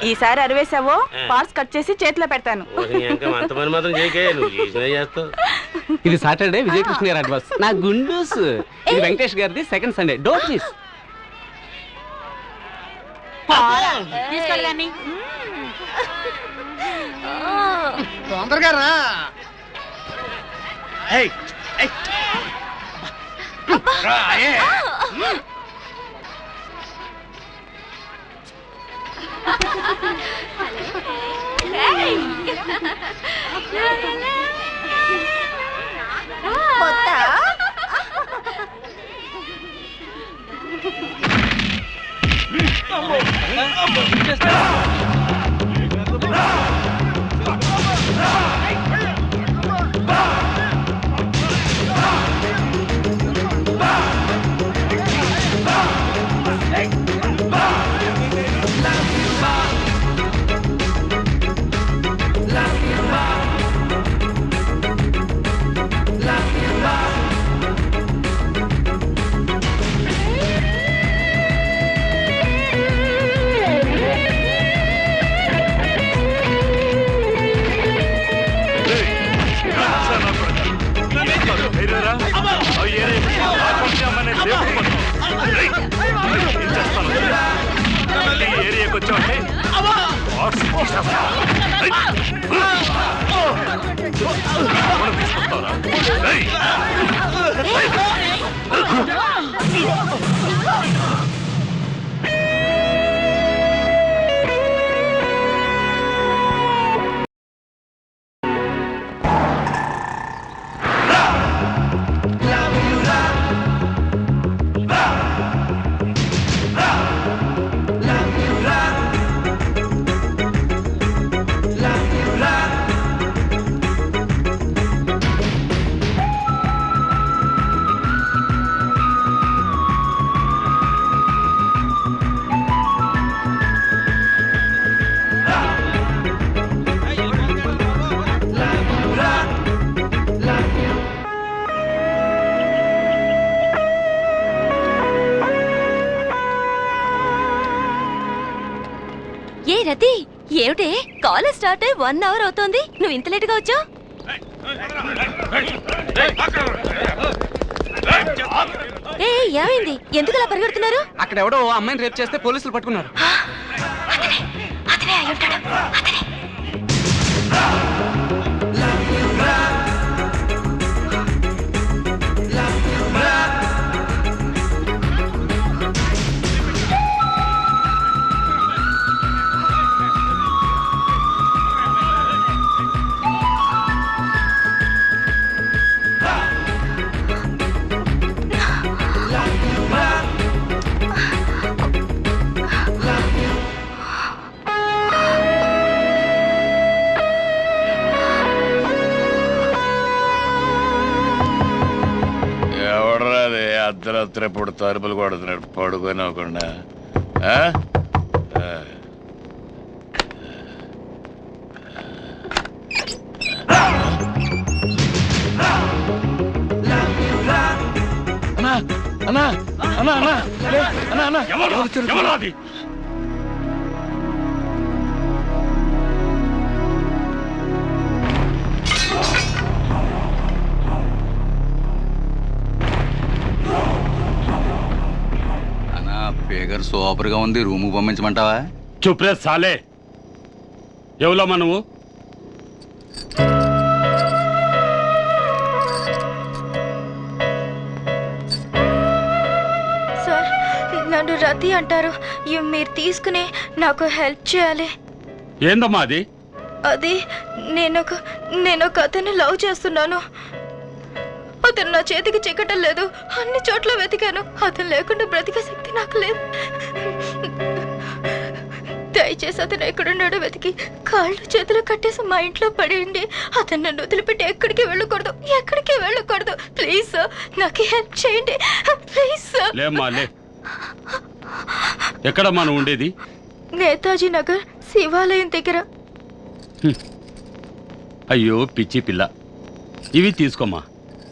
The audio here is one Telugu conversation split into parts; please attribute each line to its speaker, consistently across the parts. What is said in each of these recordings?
Speaker 1: ఈసారి అరివేసావో పార్ట్స్ కట్ చేసి చేతిలో పెడతాను.
Speaker 2: ఇది సాటర్డే విజయకృష్ణ గారి అడ్వాన్స్. నా గుండూస్. ఇది వెంకటేష్ గారిది సెకండ్ సండే. Don't miss.
Speaker 3: తొందరగా రా.
Speaker 4: ఏరియాకి వచ్చామంటే
Speaker 5: రతి, ఏమిటి కాలేజ్ స్టార్ట్ అయ్యి 1 అవర్ అవుతోంది, నువ్వు ఇంత లేట్ గా వచ్చావు? ఏమైంది? ఎందుకు అలా పరిగెడుతున్నారు?
Speaker 2: అక్కడ ఎవడో అమ్మాయిని రేప్ చేస్తే పోలీసులు పట్టుకున్నారు.
Speaker 5: అతనే అయి ఉంటాడు. అతనే.
Speaker 4: అర్ధరాత్రి ఇప్పుడు తలుపులు కొడుతున్నాడు పడుకొని అవ్వకుండా.
Speaker 6: పేగర్ సూపర్ గా ఉంది, రూమ్ పంపించమంటావా?
Speaker 4: చూప్రే సాలే, ఎవరమ్మా నువ్వు?
Speaker 5: సార్, నన్ను రతి అంటారు. మీరు తీసుకుని నాకు హెల్ప్ చేయాలి.
Speaker 4: ఏందమ్మా అది?
Speaker 5: అది నేను ఒక అతన్ని లవ్ చేస్తున్నాను. అతను నా చేతికి చిక్కటం లేదు. అన్ని చోట్ల వెతికాను. అతను లేకుండా బ్రతికే శక్తి నాకు లేదు. దయచేసి అతను ఎక్కడున్నాడో వెతికి కాళ్ళు చేతులు కట్టేసి మా ఇంట్లో పడేయండి. అతను నన్ను వదిలిపెట్టి ఎక్కడికి వెళ్ళకూడదు. ప్లీజ్ సార్, నాకు హెల్ప్ చేయండి ప్లీజ్ సార్.
Speaker 4: ఎక్కడమ్మా నువ్వు ఉండేది?
Speaker 5: నేతాజీ నగర్ శివాలయం దగ్గర.
Speaker 4: అయ్యో పిచ్చి పిల్ల, ఇవి తీసుకోమ్మా.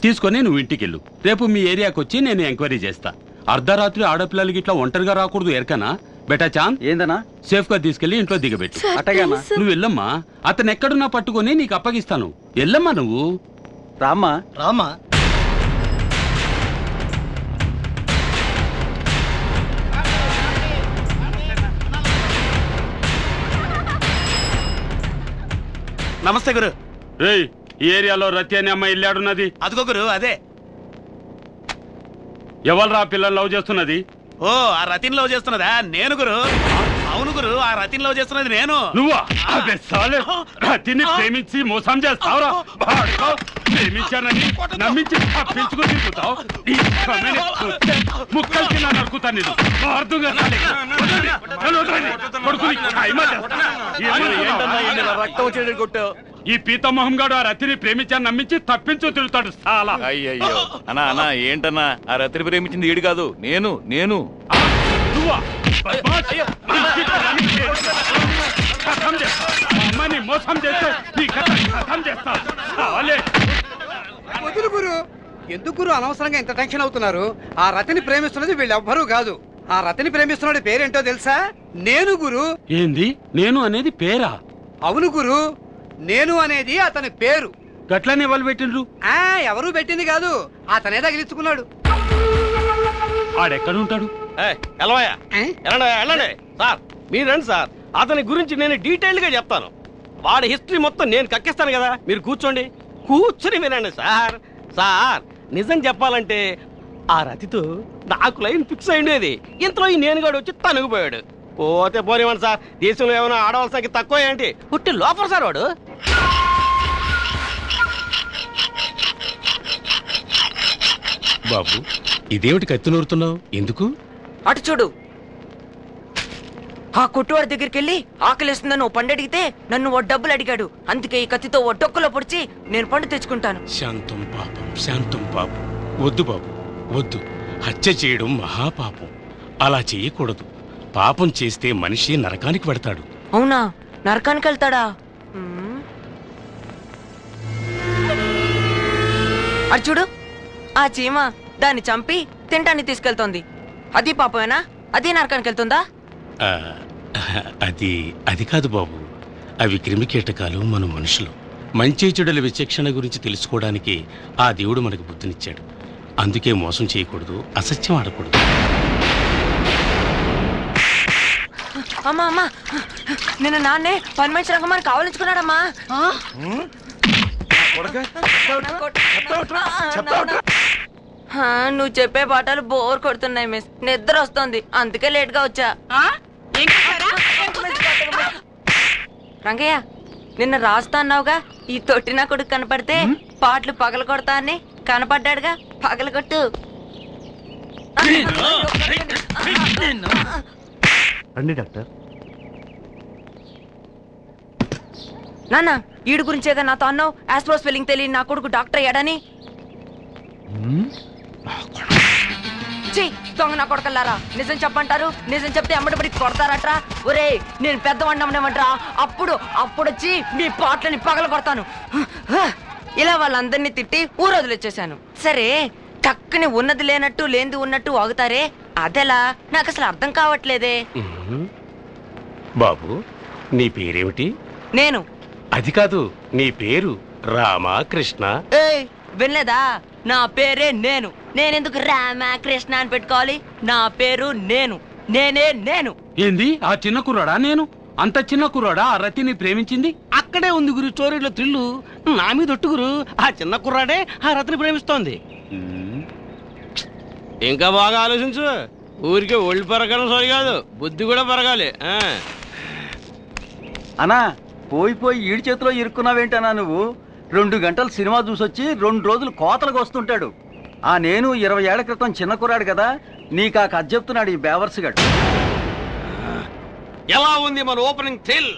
Speaker 4: తీసుకొని నువ్వు ఇంటికి వెళ్ళు. రేపు మీ ఏరియాకి వచ్చి నేను ఎంక్వైరీ చేస్తా. అర్ధరాత్రి ఆడపిల్లలకి ఇట్లా ఒంటరిగా రాకూడదు ఎరకనా బెటా చాంద్
Speaker 7: ఏందన్నా
Speaker 4: సేఫ్ గా తీసుకెళ్లి ఇంట్లో దిగబెట్టు
Speaker 5: సార్,
Speaker 7: అట్టగేనా?
Speaker 5: ప్లీజ్.
Speaker 4: నువ్వు వెళ్ళమ్మా అతను ఎక్కడున్నా పట్టుకొని నీకు అప్పగిస్తాను వెళ్ళమ్మా నువ్వు
Speaker 7: రామ్మా
Speaker 3: రామా నమస్తే గురు.
Speaker 4: రేయ్ ఈ ఏరియాలో రతి అనే అమ్మాయి ఇల్లాడున్నది
Speaker 3: అదిగో గురు, అదే.
Speaker 4: ఎవరు ఆ పిల్లలు లవ్ చేస్తున్నది
Speaker 3: ఓ, ఆ రతిని లవ్ చేస్తున్నదా? నేను గురు. అవును గురు, ఆ రతిని లవ్ చేస్తున్నది నేను.
Speaker 4: నువ్వా అదే సాలే రతిని ప్రేమించి మోసం చేస్తావురా బాడుకో. ప్రేమించానని నమ్మించి తప్పించుకుని తిరుగుతావు ఈ సమయాన్ని చూస్తే ముక్కలు కింద నరుకుతా నేను అర్థంగా కొడుకుని ఖైమా చేస్తా.
Speaker 3: రక్తం వచ్చేటట్టు కొట్టావు.
Speaker 4: ఈ పీత మొహం గాడు ఆ రతిని ప్రేమించాను నమ్మించి తప్పించు తిరుగుతాడు సాలా.
Speaker 8: అయ్యయ్యో అన్నా అన్నా ఏంటన్నా ఆ రతిని ప్రేమించింది ఈడు కాదు నేను
Speaker 4: ఆ, నువ్వా? బద్మాష్. కథం చేస్తా. మా అమ్మని మోసం చేస్తే నీ కథ కథం చేస్తా సాలే.
Speaker 9: వదులు గురు, ఎందుకు గురు అనవసరంగా ఇంత టెన్షన్ అవుతున్నారు? ఆ రతిని ప్రేమిస్తున్నది వీళ్ళెవ్వరూ కాదు. ఆ రతిని ప్రేమిస్తున్నది పేరేంటో తెలుసా? నేను గురు.
Speaker 4: ఏంది నేను అనేది పేరా?
Speaker 9: అవును గురు, నేను అనేది అతని పేరు.
Speaker 4: గట్లనే వాళ్ళు పెట్టిండ్రు.
Speaker 9: ఎవరు పెట్టింది కాదు, అతనే తగిలించుకున్నాడు.
Speaker 4: ఆడెక్కడుంటాడు?
Speaker 10: వెళ్ళండి సార్, మీరు రండి సార్. అతని గురించి నేను డీటెయిల్ గా చెప్తాను. వాడి హిస్టరీ మొత్తం నేను కక్కిస్తాను కదా, మీరు కూర్చోండి, కూర్చుని వినండి సార్. సార్ నిజం చెప్పాలంటే ఆ రతితో నాకు లైన్ ఫిక్స్ అయ్యేది. ఇంతలో ఈ నేనుగాడు వచ్చి తనుగుపోయాడు. పోతే పోనివ్వండి సార్, దేశంలో ఏమైనా ఆడవాళ్ళ సంఖ్య తక్కువ ఏంటి? పుట్టి లోపల సార్ వాడు.
Speaker 4: బాబు ఇదేమిటి కత్తి నూరుతున్నావు? ఎందుకు?
Speaker 11: అటు చూడు. ఆ కొట్టువాడి దగ్గరికి వెళ్ళి ఆకలిస్తుందని ఓ పండు అడిగితే నన్ను ఓ డబ్బులు అడిగాడు. అందుకే ఈ కత్తితో ఓ డొక్కలో పొడిచి నేను పండు తెచ్చుకుంటాను.
Speaker 4: శాంతం పాపం, శాంతం పాపం. వద్దు బాబు వద్దు. హత్య చేయడం మహాపాపం. అలా చేయకూడదు. పాపం చేస్తే మనిషి నరకానికి పెడతాడు.
Speaker 11: అవునా? నరకానికి వెళ్తాడా? అటు చూడు, ఆ చీమ దాన్ని చంపి తింటాన్ని తీసుకెళ్తోంది. అది పాపమేనా? అది నరకానికి వెళ్తుందా?
Speaker 4: ఆ, అది కాదు బాబు. అవి క్రిమికీటకాలు, మన మనుషులు. మంచి చెడుల విచక్షణ గురించి తెలుసుకోవడానికి ఆ దేవుడు మనకు బుద్ధినిచ్చాడు. అందుకే మోసం చేయకూడదు, అసత్యం ఆడకూడదు.
Speaker 11: అమ్మా అమ్మా, నిన్న నాన్నే పని మనిషి రంగమ్మని కావాలించుకున్నాడమ్మా. నువ్వు చెప్పే పాటలు బోర్ కొడుతున్నాయి మిస్. నిద్ర వస్తుంది, అందుకే లేట్ గా వచ్చా. రంగయ్య, నిన్న రాస్తా అన్నావుగా, ఈ తొట్టిన కొడుకు కనపడితే పాటలు పగల కొడతా అని. కనపడ్డాడుగా, పగల కొట్టు.
Speaker 7: రండి డాక్టర్.
Speaker 11: నాన్న, ఈడు గురించేగా నాతో అన్నావు ఆస్ట్రో స్పెల్లింగ్ తెలియని నా కొడుకు డాక్టర్ అయ్యాడని. దొంగ నా కొడకల్లారా, నిజం చెప్పంటారు, నిజం చెప్తే అమ్మడిపడి కొడతారట్రా. ఒరే, నేను పెద్దవాడిని అమ్మడమంటారా? అప్పుడు వచ్చి మీ పాటలని పగల కొడతాను. ఇలా వాళ్ళందరినీ తిట్టి ఊరొదిలొచ్చేసాను. సరే, టక్కుని ఉన్నది లేనట్టు లేనిది ఉన్నట్టు ఆగుతారే, అదెలా? నాకు అసలు అర్థం కావట్లేదే.
Speaker 2: బాబు నీ పేరేమిటి?
Speaker 11: నేను.
Speaker 2: అది కాదు, నీ పేరు రామా కృష్ణ?
Speaker 11: ఏయ్, వినలేదా? నా పేరే నేను. నేనెందుకు రామకృష్ణ అని పెట్టుకోవాలి? నా పేరు నేను. నేనే నేను.
Speaker 4: ఏంది ఆ చిన్న కుర్రాడా? నేను అంత చిన్న కుర్రాడా ఆ రతిని ప్రేమించింది?
Speaker 10: అక్కడే ఉంది గురు స్టోరీలో థ్రిల్లు. నా మీద ఒట్టు గురు, ఆ చిన్న కుర్రాడే ఆ రతిని ప్రేమిస్తోంది. ఇంకా బాగా ఆలోచించు. ఊరికే ఒళ్ళు పెరగడం సరి కాదు, బుద్ధి కూడా పెరగాలి.
Speaker 7: అన్నా, పోయి ఈడి చేతిలో ఇరుక్కున్నావేంటన్నా నువ్వు? 2 గంటలు సినిమా చూసొచ్చి 2 రోజులు కోతలకు వస్తుంటాడు. నేను 20 ఏళ్ల క్రితం చిన్న కుర్రాడు కదా, నీకు ఆ కథ చెప్తున్నాడు ఈ బేవర్స్ గడు.
Speaker 10: ఎలా ఉంది మన ఓపెనింగ్ థ్రిల్?